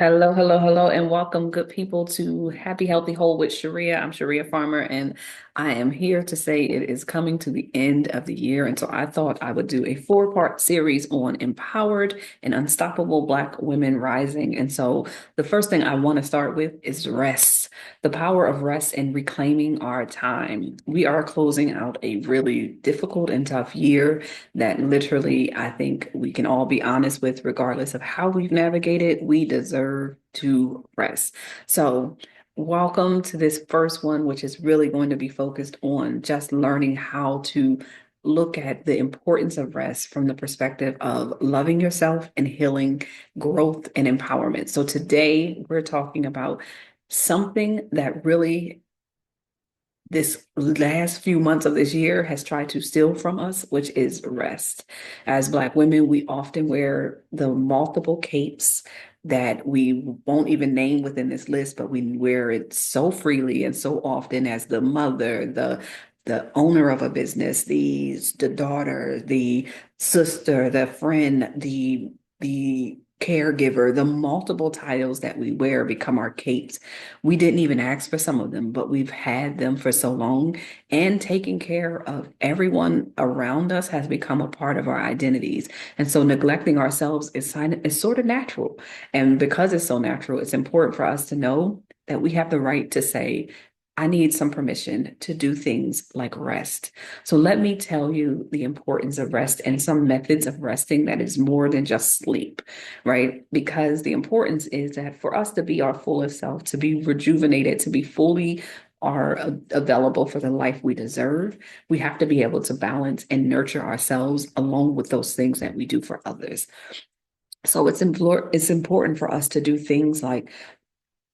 Hello, hello, hello, and welcome, good people, to Happy, Healthy, Whole with Sharea. I'm Sharea Farmer, and I am here to say it is coming to the end of the year. And so I thought I would do a four-part series on empowered and unstoppable Black women rising. And so the first thing I want to start with is rest, the power of rest and reclaiming our time. We are closing out a really difficult and tough year that literally I think we can all be honest with, regardless of how we've navigated, we deserve to rest. So, welcome to this first one, which is really going to be focused on just learning how to look at the importance of rest from the perspective of loving yourself and healing, growth, and empowerment. So, today we're talking about something that really this last few months of this year has tried to steal from us, which is rest. As Black women, we often wear the multiple capes that we won't even name within this list, but we wear it so freely and so often as the mother, the owner of a business, the daughter, the sister, the friend, the caregiver, the multiple titles that we wear become our capes. We didn't even ask for some of them, but we've had them for so long, and taking care of everyone around us has become a part of our identities. And so neglecting ourselves is sort of natural. And because it's so natural, it's important for us to know that we have the right to say, I need some permission to do things like rest. So let me tell you the importance of rest and some methods of resting that is more than just sleep, right? Because the importance is that for us to be our fullest self, to be rejuvenated, to be fully are available for the life we deserve, we have to be able to balance and nurture ourselves along with those things that we do for others. So it's important for us to do things like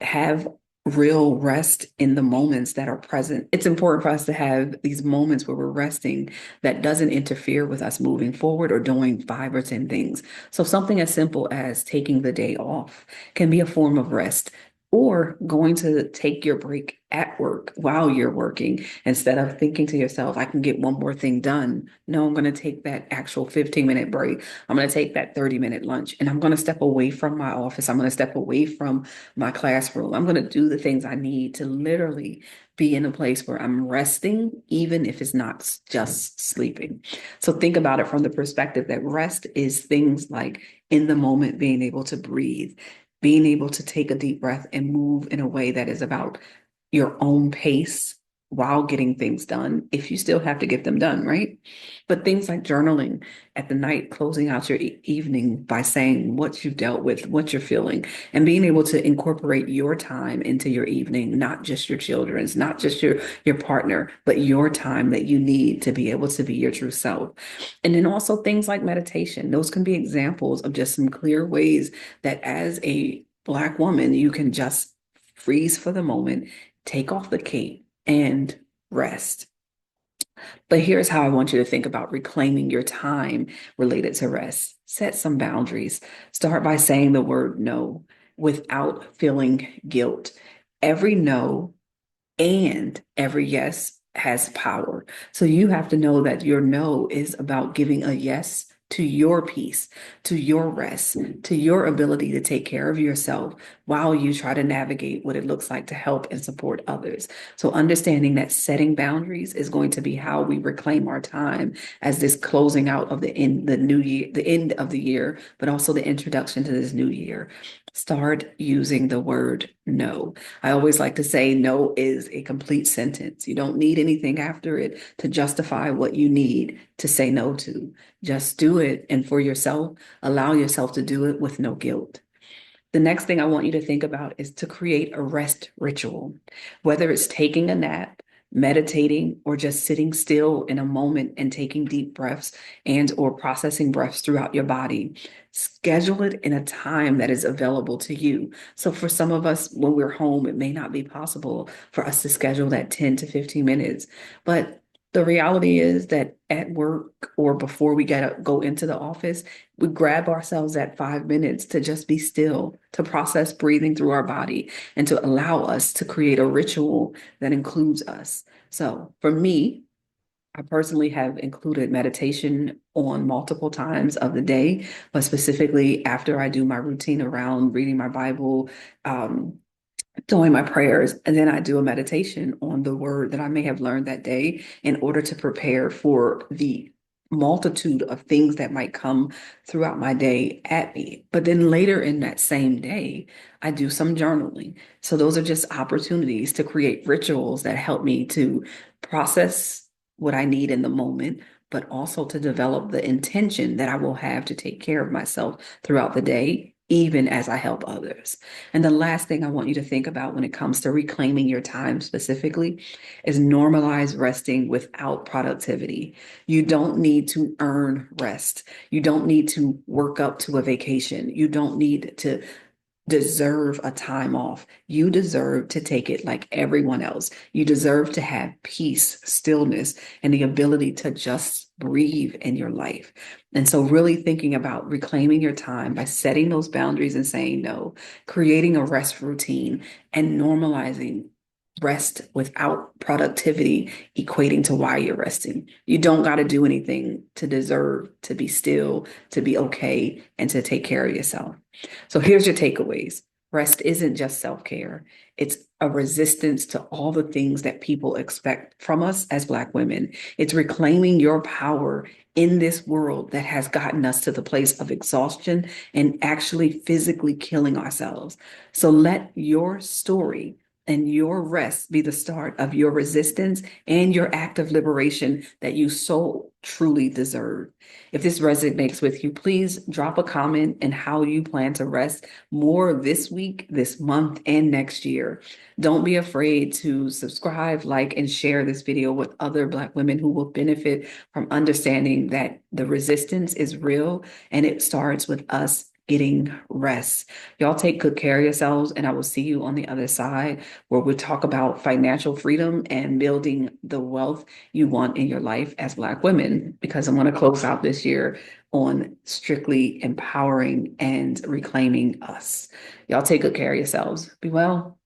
have real rest in the moments that are present. It's important for us to have these moments where we're resting that doesn't interfere with us moving forward or doing 5 or 10 things. So something as simple as taking the day off can be a form of rest. Or going to take your break at work while you're working instead of thinking to yourself, I can get one more thing done. No, I'm going to take that actual 15-minute break. I'm going to take that 30-minute lunch and I'm going to step away from my office. I'm going to step away from my classroom. I'm going to do the things I need to literally be in a place where I'm resting, even if it's not just sleeping. So think about it from the perspective that rest is things like in the moment being able to breathe, being able to take a deep breath and move in a way that is about your own pace while getting things done, if you still have to get them done, right? But things like journaling at the night, closing out your evening by saying what you've dealt with, what you're feeling, and being able to incorporate your time into your evening, not just your children's, not just your partner, but your time that you need to be able to be your true self. And then also things like meditation. Those can be examples of just some clear ways that as a Black woman, you can just freeze for the moment, take off the cape, and rest. But here's how I want you to think about reclaiming your time related to rest. Set some boundaries. Start by saying the word no without feeling guilt. Every no and every yes has power. So you have to know that your no is about giving a yes to your peace, to your rest, to your ability to take care of yourself while you try to navigate what it looks like to help and support others. So understanding that setting boundaries is going to be how we reclaim our time as this closing out of the new year, the end of the year, but also the introduction to this new year. Start using the word no. I always like to say no is a complete sentence. You don't need anything after it to justify what you need to say no to. Just do it. And for yourself, allow yourself to do it with no guilt. The next thing I want you to think about is to create a rest ritual, whether it's taking a nap, meditating, or just sitting still in a moment and taking deep breaths and or processing breaths throughout your body. Schedule it in a time that is available to you. So for some of us, when we're home, it may not be possible for us to schedule that 10 to 15 minutes, but the reality is that at work or before we go into the office, we grab ourselves that 5 minutes to just be still, to process breathing through our body, and to allow us to create a ritual that includes us. So for me, I personally have included meditation on multiple times of the day, but specifically after I do my routine around reading my Bible, um, doing my prayers, and then I do a meditation on the word that I may have learned that day in order to prepare for the multitude of things that might come throughout my day at me. But then later in that same day, I do some journaling. So those are just opportunities to create rituals that help me to process what I need in the moment, but also to develop the intention that I will have to take care of myself throughout the day, even as I help others. And the last thing I want you to think about when it comes to reclaiming your time specifically is normalize resting without productivity. You don't need to earn rest. You don't need to work up to a vacation. You don't need to deserve a time off. You deserve to take it like everyone else. You deserve to have peace, stillness, and the ability to just breathe in your life. And so, really thinking about reclaiming your time by setting those boundaries and saying no, creating a rest routine, and normalizing rest without productivity equating to why you're resting. You don't got to do anything to deserve to be still, to be okay, and to take care of yourself. So here's your takeaways. Rest isn't just self-care. It's a resistance to all the things that people expect from us as Black women. It's reclaiming your power in this world that has gotten us to the place of exhaustion and actually physically killing ourselves. So let your story and your rest be the start of your resistance and your act of liberation that you so truly deserve. If this resonates with you, please drop a comment and how you plan to rest more this week, this month, and next year. Don't be afraid to subscribe, like, and share this video with other Black women who will benefit from understanding that the resistance is real and it starts with us getting rest. Y'all take good care of yourselves, and I will see you on the other side where we'll talk about financial freedom and building the wealth you want in your life as Black women, because I want to close out this year on strictly empowering and reclaiming us. Y'all take good care of yourselves. Be well.